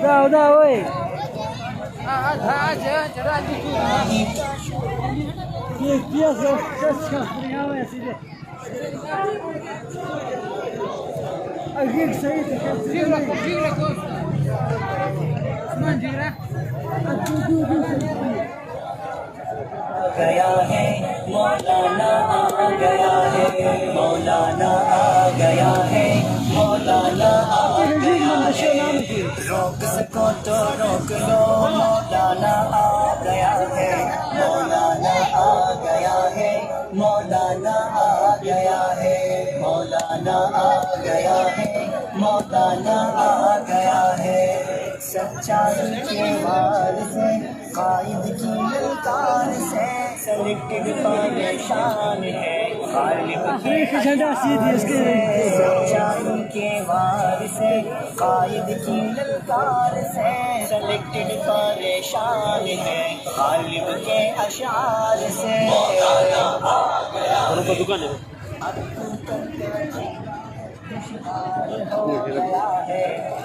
udah, woi. Dia sih أجيك Syed गया है मौलाना आ गया है मौलाना आ गया है मौलाना आ गया है रोक सको तो रोक लो मौलाना आ गया है मौलाना आ गया है मौलाना आ गया है मौलाना आ गया है मौलाना आ गया है सच्चाई के वार से कायद की ललकार से सेलेक्टेड परेशान है सच्चाई के वार से कायद की ललकार से सेलेक्टेड परेशान है गालिब के अशार से दुकान है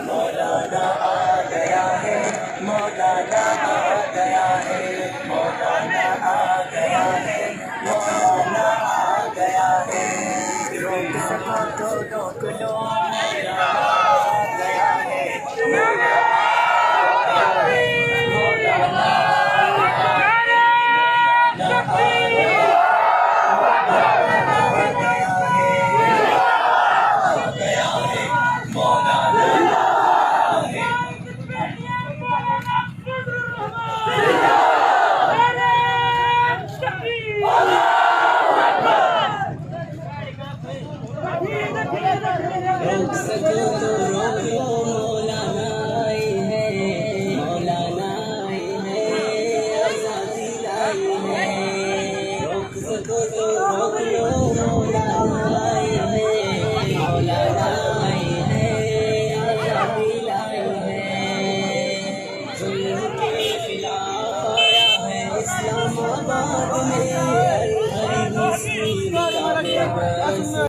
मौलाना आ गया है मौलाना आ गया है मौलाना आ गया है मौलाना आ गया है रोक सको तो रोक लो मौलाना आ गया है रोक सको तो रोक लो मौलाना आए हैं मौलाना आए हैं आज़ादी लाई है रोक सको तो रोक लो मौलाना आए हैं मौलाना आए हैं आज़ादी लाई है जुल्म के खिलाफ आया है इस्लामाबाद में हर हर मुस्लिम का